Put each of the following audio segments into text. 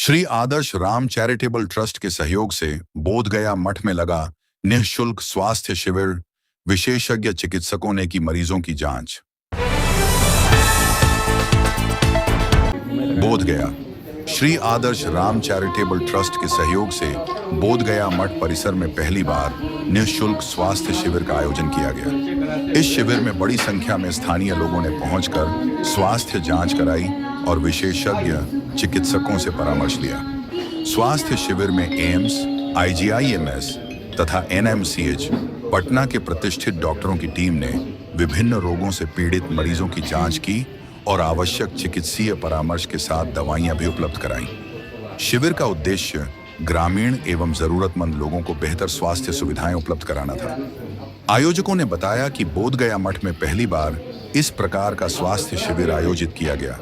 श्री आदर्श Ram charitable trust के सहयोग से बोधगया मठ में लगा निःशुल्क स्वास्थ्य शिविर। विशेषज्ञ चिकित्सकों ने की मरीजों की जांच। बोधगया श्री आदर्श राम चैरिटेबल ट्रस्ट के सहयोग से बोधगया मठ परिसर में पहली बार निःशुल्क स्वास्थ्य शिविर का आयोजन किया गया। इस शिविर में बड़ी संख्या में स्थानीय लोगों ने पहुंचकर स्वास्थ्य जांच कराई और विशेषज्ञ चिकित्सकों से परामर्श लिया। स्वास्थ्य शिविर में एम्स, IGIMS तथा NMCH पटना के प्रतिष्ठित डॉक्टरों की टीम ने विभिन्न रोगों से पीड़ित मरीजों की जांच की और आवश्यक चिकित्सीय परामर्श के साथ दवाइयां भी उपलब्ध कराईं। शिविर का उद्देश्य ग्रामीण एवं जरूरतमंद लोगों को बेहतर स्वास्थ्य सुविधाएं उपलब्ध कराना था। आयोजकों ने बताया कि बोधगया मठ में पहली बार इस प्रकार का स्वास्थ्य शिविर आयोजित किया गया,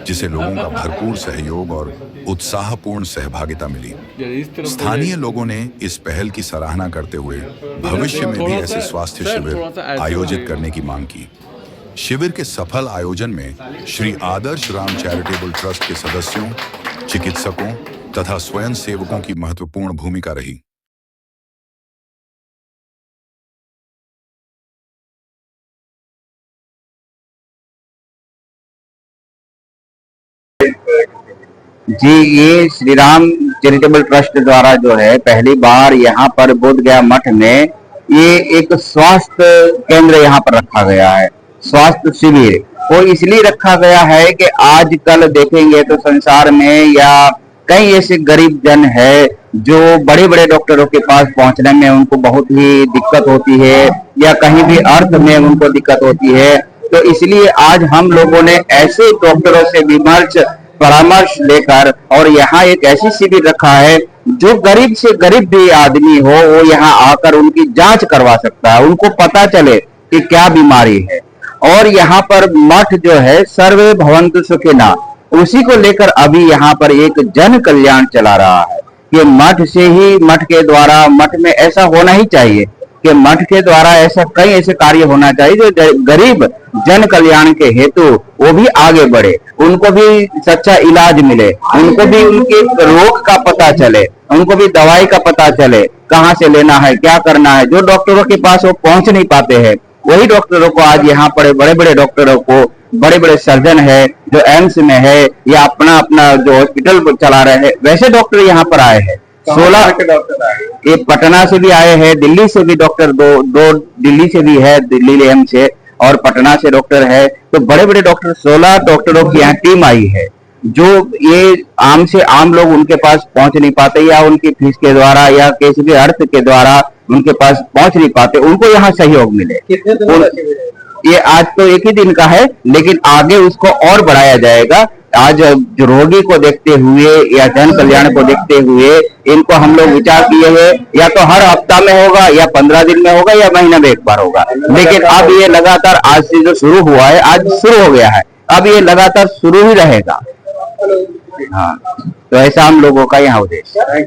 जिसे लोगों का भरपूर सहयोग और उत्साहपूर्ण सहभागिता मिली। स्थानीय लोगों ने इस पहल की सराहना करते हुए भविष्य में भी ऐसे स्वास्थ्य शिविर आयोजित करने की मांग की। शिविर के सफल आयोजन में श्री आदर्श राम चैरिटेबल ट्रस्ट के सदस्यों, चिकित्सकों तथा स्वयं सेवकों की महत्वपूर्ण भूमिका रही। जी, ये श्री राम चैरिटेबल ट्रस्ट द्वारा जो है पहली बार यहाँ पर बोधगया मठ में ये एक स्वास्थ्य केंद्र यहाँ पर रखा गया है। स्वास्थ्य शिविर वो इसलिए रखा गया है कि आजकल देखेंगे तो संसार में या कई ऐसे गरीब जन है जो बड़े बड़े डॉक्टरों के पास पहुंचने में उनको बहुत ही दिक्कत होती है या कहीं भी अर्थ में उनको दिक्कत होती है। तो इसलिए आज हम लोगों ने ऐसे डॉक्टरों से विमर्श परामर्श लेकर और यहाँ एक ऐसी शिविर रखा है जो गरीब से गरीब भी आदमी हो वो यहाँ आकर उनकी जांच करवा सकता है, उनको पता चले कि क्या बीमारी है। और यहाँ पर मठ जो है सर्वे भवन्तु सुखिनः, उसी को लेकर अभी यहाँ पर एक जन कल्याण चला रहा है कि मठ से ही, मठ के द्वारा, मठ में ऐसा होना ही चाहिए कि मठ के द्वारा ऐसा कई ऐसे कार्य होना चाहिए जो गरीब जन कल्याण के हेतु वो भी आगे बढ़े, उनको भी सच्चा इलाज मिले, उनको भी उनके रोग का पता चले, उनको भी दवाई का पता चले, कहाँ से लेना है, क्या करना है। जो डॉक्टरों के पास वो पहुंच नहीं पाते हैं वही डॉक्टरों को आज यहाँ पर बड़े बड़े डॉक्टरों को, बड़े बड़े सर्जन है जो एम्स में है या अपना अपना जो हॉस्पिटल चला रहे हैं, वैसे डॉक्टर यहाँ पर आए हैं। 16 ये पटना से भी आए हैं, दिल्ली से भी डॉक्टर दो दिल्ली से भी है, दिल्ली एम्स से, और पटना से डॉक्टर है। तो बड़े बड़े डॉक्टर 16 डॉक्टरों की यहाँ टीम आई है जो ये आम से आम लोग उनके पास पहुंच नहीं पाते या उनकी फीस के द्वारा या किसी भी अर्थ के द्वारा उनके पास पहुंच नहीं पाते, उनको यहाँ सहयोग मिले। ये आज तो एक ही दिन का है लेकिन आगे उसको और बढ़ाया जाएगा। आज जो रोगी को देखते हुए या जन कल्याण को देखते हुए इनको हम लोग विचार किए हैं, या तो हर हफ्ता में होगा या 15 दिन में होगा या महीना में एक बार होगा, लेकिन अब ये लगातार आज से जो शुरू हुआ है, आज शुरू हो गया है, अब ये लगातार शुरू ही रहेगा। हाँ, तो ऐसा हम लोगों का यहाँ उद्देश्य है।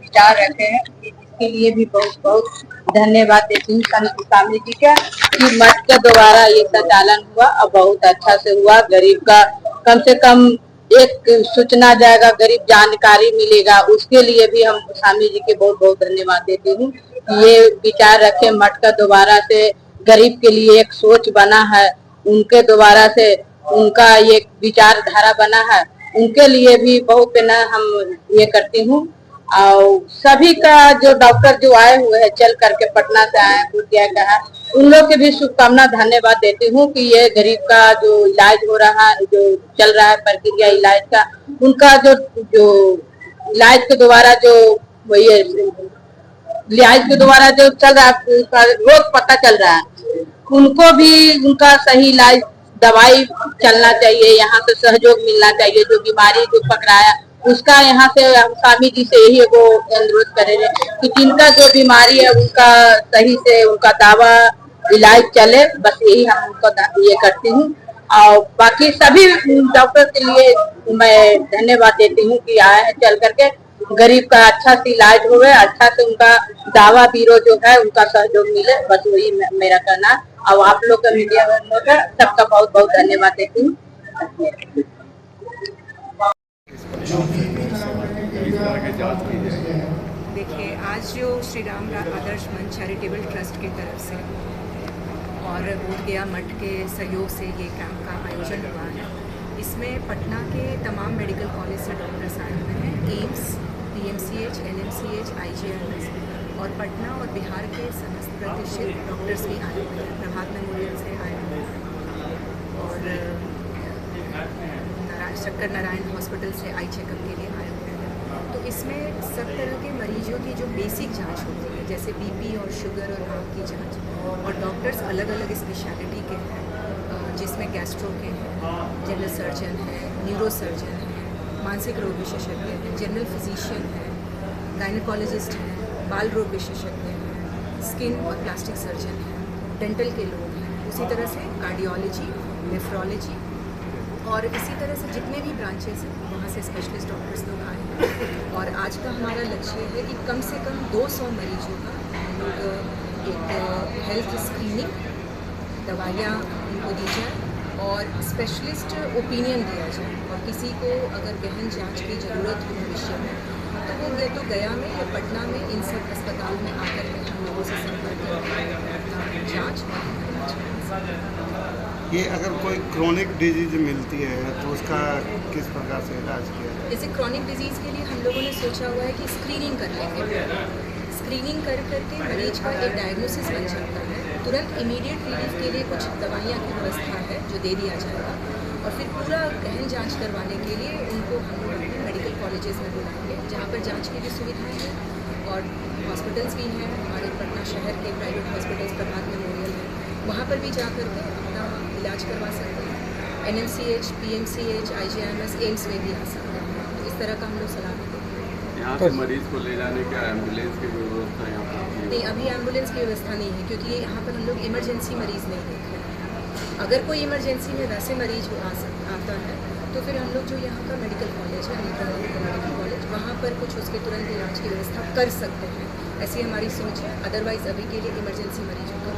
विचार रखे हैं, इसके लिए भी बहुत बहुत धन्यवाद देती हूँ स्वामी जी का कि मठ के द्वारा ये संचालन हुआ और बहुत अच्छा से हुआ। गरीब का कम से कम एक सूचना जाएगा, गरीब जानकारी मिलेगा, उसके लिए भी हम स्वामी जी के बहुत बहुत धन्यवाद देती हूँ। ये विचार रखे मठ का दोबारा से गरीब के लिए एक सोच बना है, उनके द्वारा से उनका ये विचारधारा बना है, उनके लिए भी बहुत ना हम ये करती हूँ। और सभी का जो डॉक्टर जो आए हुए हैं चल करके पटना से आए, बोधगया का है, उन लोग के भी शुभकामना धन्यवाद देती हूँ कि ये गरीब का जो इलाज हो रहा है, जो चल रहा है प्रक्रिया इलाज का, उनका जो इलाज के द्वारा जो ये इलाज के द्वारा जो चल रहा है, रोग पता चल रहा है, उनको भी उनका सही इलाज दवाई चलना चाहिए, यहाँ से सहयोग मिलना चाहिए। जो बीमारी जो पकड़ाया उसका यहाँ से स्वामी जी से यही वो अनुरोध करेंगे कि जिनका जो बीमारी है उनका सही से उनका दावा इलाज चले, बस यही हम उनको ये करती हूँ। और बाकी सभी डॉक्टर के लिए मैं धन्यवाद देती हूँ कि आए हैं चल करके गरीब का अच्छा से इलाज होवे, अच्छा से उनका दावा बीरो जो है उनका सहयोग मिले, बस वही मेरा कहना। और आप लोग का मीडिया वालों का सबका बहुत बहुत धन्यवाद देती हूँ। देखिए, आज जो श्री राम आदर्श मंच चैरिटेबल ट्रस्ट की तरफ से और बोध गया मठ के सहयोग से ये कैंप का आयोजन हुआ है। इसमें पटना के तमाम मेडिकल कॉलेज से डॉक्टर्स आए हुए हैं, एम्स, पीएमसीएच, एनएमसीएच, आईजीआईएमएस और पटना और बिहार के समस्त प्रतिष्ठित डॉक्टर्स भी आए हुए हैं। प्रभात मेमोरियल से आए हुए हैं और शंकर नारायण हॉस्पिटल से आई चेकअप के लिए आए हुए हैं। तो इसमें सब तरह के मरीजों की जो बेसिक जांच होती है, जैसे बीपी और शुगर और आँख की जांच, और डॉक्टर्स अलग अलग स्पेशलिटी के हैं, जिसमें गैस्ट्रो के हैं, जनरल सर्जन है, न्यूरो सर्जन है, मानसिक रोग विशेषज्ञ हैं, जनरल फिजिशियन है, गायनेकोलॉजिस्ट हैं, बाल रोग विशेषज्ञ हैं, स्किन और प्लास्टिक सर्जन हैं, डेंटल के लोग हैं, उसी तरह से कार्डियोलॉजी, नेफ्रोलॉजी और इसी तरह से जितने भी ब्रांचेस हैं वहाँ से स्पेशलिस्ट डॉक्टर्स लोग आए हैं। और आज का हमारा लक्ष्य है कि कम से कम 200 मरीजों का हम लोग एक हेल्थ स्क्रीनिंग, दवाइयाँ उनको दी जाए और स्पेशलिस्ट ओपिनियन दिया जाए। और किसी को अगर गहन जांच की ज़रूरत हो भविष्य में तो वो या तो गया में या पटना में इन सब अस्पताल में आकर के हम लोगों से संपर्क करें अपना जाँच और ये अगर कोई क्रोनिक डिजीज मिलती है तो उसका किस प्रकार से इलाज किया जाए? जैसे क्रॉनिक डिजीज़ के लिए हम लोगों ने सोचा हुआ है कि स्क्रीनिंग कर लेंगे। स्क्रीनिंग कर करके मरीज का एक डायग्नोसिस बन जाता है, तुरंत इमीडिएट रिलीफ के लिए कुछ दवाइयाँ की व्यवस्था है जो दे दिया जाएगा और फिर पूरा गहन जांच करवाने के लिए उनको हम लोग अपने मेडिकल कॉलेजेस में बुलाएंगे जहाँ पर जांच की भी सुविधाएँ हैं और हॉस्पिटल्स भी हैं। हमारे पटना शहर के प्राइवेट हॉस्पिटल्स प्रभात मेमोरियल है, वहाँ पर भी जा कर के अपना इलाज करवा सकते हैं। एनएमसीएच, पीएमसीएच, आईजीआईएमएस, एम्स में भी आ सकते हैं। तो इस तरह का हम लोग सलाह देते हैं। यहाँ से मरीज को ले जाने का एम्बुलेंस की व्यवस्था यहाँ पर नहीं, अभी एम्बुलेंस की व्यवस्था नहीं है क्योंकि यहाँ पर हम लोग इमरजेंसी मरीज़ नहीं देख रहे हैं। अगर कोई इमरजेंसी में वैसे मरीज आता है तो फिर हम लोग जो यहाँ का मेडिकल कॉलेज है, मेडिकल कॉलेज, वहाँ पर कुछ उसके तुरंत इलाज की व्यवस्था कर सकते हैं, ऐसी हमारी सोच है। अदरवाइज़ अभी के लिए इमरजेंसी मरीजों का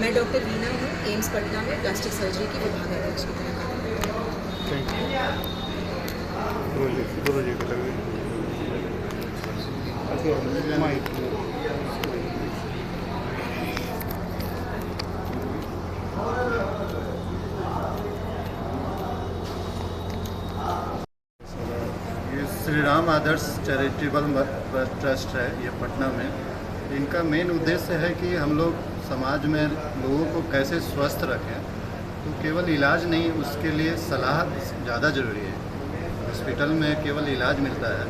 मैं डॉक्टर वीना हूँ, एम्स पटना में प्लास्टिक सर्जरी की विभागाध्यक्ष की तरह काम करती हूँ। ये श्री राम आदर्श चैरिटेबल ट्रस्ट है, ये पटना में। इनका मेन उद्देश्य है कि हम लोग समाज में लोगों को कैसे स्वस्थ रखें। तो केवल इलाज नहीं, उसके लिए सलाह ज़्यादा ज़रूरी है। हॉस्पिटल में केवल इलाज मिलता है,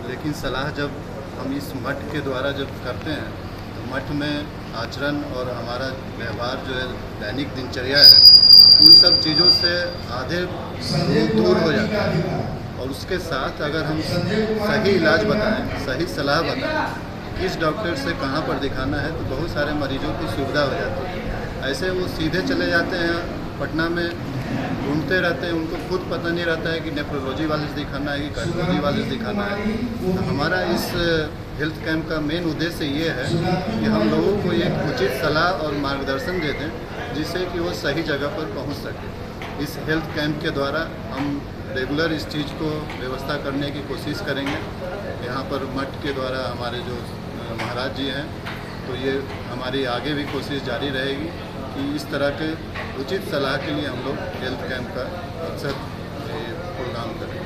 लेकिन सलाह जब हम इस मठ के द्वारा जब करते हैं तो मठ में आचरण और हमारा व्यवहार जो है, दैनिक दिनचर्या है, उन सब चीज़ों से आधे लोग दूर हो जाते हैं। और उसके साथ अगर हम सही इलाज बताएं, सही सलाह बताएं, किस डॉक्टर से कहाँ पर दिखाना है, तो बहुत सारे मरीजों की सुविधा हो जाती है। ऐसे वो सीधे चले जाते हैं पटना में, ढूंढते रहते हैं, उनको खुद पता नहीं रहता है कि नेफ्रोलॉजी वाले से दिखाना है कि कार्डियोलॉजी वाले से दिखाना है। तो हमारा इस हेल्थ कैंप का मेन उद्देश्य ये है कि हम लोगों को एक उचित सलाह और मार्गदर्शन दे दें, जिससे कि वो सही जगह पर पहुंच सके। इस हेल्थ कैंप के द्वारा हम रेगुलर इस चीज़ को व्यवस्था करने की कोशिश करेंगे। यहाँ पर मठ के द्वारा हमारे जो महाराज जी हैं, तो ये हमारी आगे भी कोशिश जारी रहेगी कि इस तरह के उचित सलाह के लिए हम लोग हेल्थ कैंप का अक्सर प्रोग्राम करें।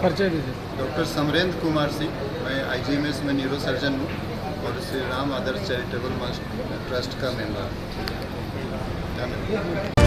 परिचय दीजिए। डॉक्टर समरेंद्र कुमार सिंह, मैं आईजीएमएस में न्यूरो सर्जन हूँ और श्री राम आदर्श चैरिटेबल ट्रस्ट का मेंबर। धन्यवाद।